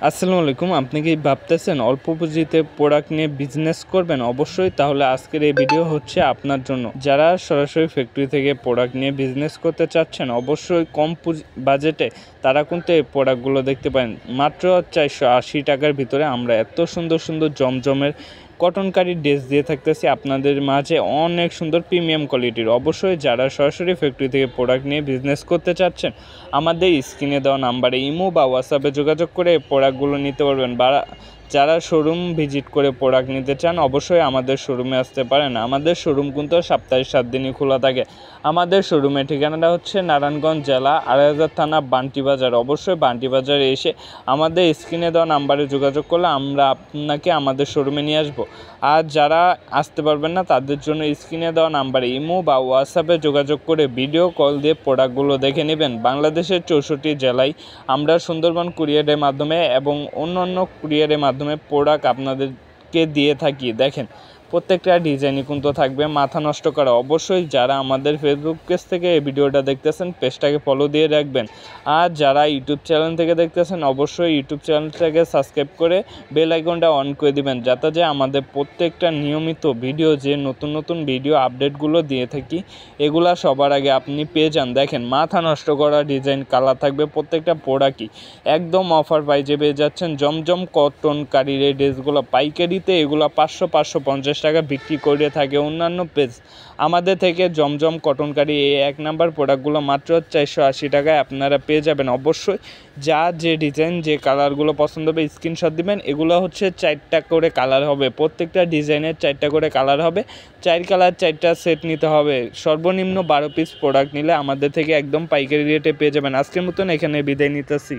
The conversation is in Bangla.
আসসালামু আলাইকুম। আপনি কি ভাবতেছেন অল্প পুঁজিতে প্রোডাক্ট নিয়ে বিজনেস করবেন? অবশ্যই তাহলে আজকের এই ভিডিও হচ্ছে আপনার জন্য। যারা সরাসরি ফ্যাক্টরি থেকে প্রোডাক্ট নিয়ে বিজনেস করতে চাচ্ছেন, অবশ্যই কম বাজেটে তারা কিন্তু এই প্রোডাক্টগুলো দেখতে পারেন। মাত্র 480 টাকার ভিতরে আমরা এত সুন্দর সুন্দর জমজমের কটনকারি ড্রেস দিয়ে থাকতেছি আপনাদের মাঝে, অনেক সুন্দর প্রিমিয়াম কোয়ালিটির। অবশ্যই যারা সরাসরি ফ্যাক্টরি থেকে প্রোডাক্ট নিয়ে বিজনেস করতে চাচ্ছেন, আমাদের স্ক্রিনে দেওয়া নাম্বারে ইমো বা হোয়াটসঅ্যাপে যোগাযোগ করে প্রোডাক্টগুলো নিতে পারবেন। বা যারা শোরুম ভিজিট করে প্রোডাক্ট নিতে চান, অবশ্যই আমাদের শোরুমে আসতে পারেন। আমাদের শোরুম কিন্তু সপ্তাহে 7 দিনই খোলা থাকে। আমাদের শোরুমের ঠিকানাটা হচ্ছে নারায়ণগঞ্জ জেলা, ২৮০০ থানা, বান্টি বাজার। অবশ্যই বান্টি বাজারে এসে আমাদের স্ক্রিনে দেওয়া নাম্বারে যোগাযোগ করলে আমরা আপনাকে আমাদের শোরুমে নিয়ে আসবো। আর যারা আসতে পারবেন না, তাদের জন্য স্ক্রিনে দেওয়া নাম্বারে ইমো বা হোয়াটসঅ্যাপে যোগাযোগ করে ভিডিও কল দিয়ে প্রোডাক্টগুলো দেখে নেবেন। বাংলাদেশের 64 জেলায় আমরা সুন্দরবন কুরিয়ারের মাধ্যমে এবং অন্য কুরিয়ারের মাধ্যমে প্রোডাক্ট আপনাদেরকে দিয়ে থাকি। দেখেন, প্রত্যেকটা ডিজাইনই কিন্তু থাকবে মাথা নষ্ট করা। অবশ্যই যারা আমাদের ফেসবুক পেজ থেকে এই ভিডিওটা দেখতেছেন, পেজটাকে ফলো দিয়ে রাখবেন। আর যারা ইউটিউব চ্যানেল থেকে দেখতেছেন, অবশ্যই ইউটিউব চ্যানেলটাকে সাবস্ক্রাইব করে বেল আইকনটা অন করে দিবেন, যাতে যে আমাদের প্রত্যেকটা নিয়মিত ভিডিও, যে নতুন ভিডিও আপডেটগুলো দিয়ে থাকি, এগুলা সবার আগে আপনি পেয়ে যান। দেখেন, মাথা নষ্ট করা ডিজাইন কালার থাকবে প্রত্যেকটা প্রোডাক্টই। একদম অফার প্রাইজে পেয়ে যাচ্ছেন জমজম কটন কারির এই ড্রেসগুলো। পাইকারিতে এগুলো 500-550 টাকা বিক্রি করে থাকে অন্যান্য পেজ। আমাদের থেকে জমজম কটনকারি এই 1 নাম্বার প্রোডাক্টগুলো মাত্র 480 টাকায় আপনারা পেয়ে যাবেন। অবশ্যই যে ডিজাইন, যে কালারগুলো পছন্দ হবে স্ক্রিনশট দিবেন। এগুলো হচ্ছে 4টা করে কালার হবে, প্রত্যেকটা ডিজাইনের 4টা করে কালার হবে। 4 কালার 4টা সেট নিতে হবে। সর্বনিম্ন 12 পিস প্রোডাক্ট নিলে আমাদের থেকে একদম পাইকারি রেটে পেয়ে যাবেন। আজকের মতন এখানে বিদায় নিতেছি।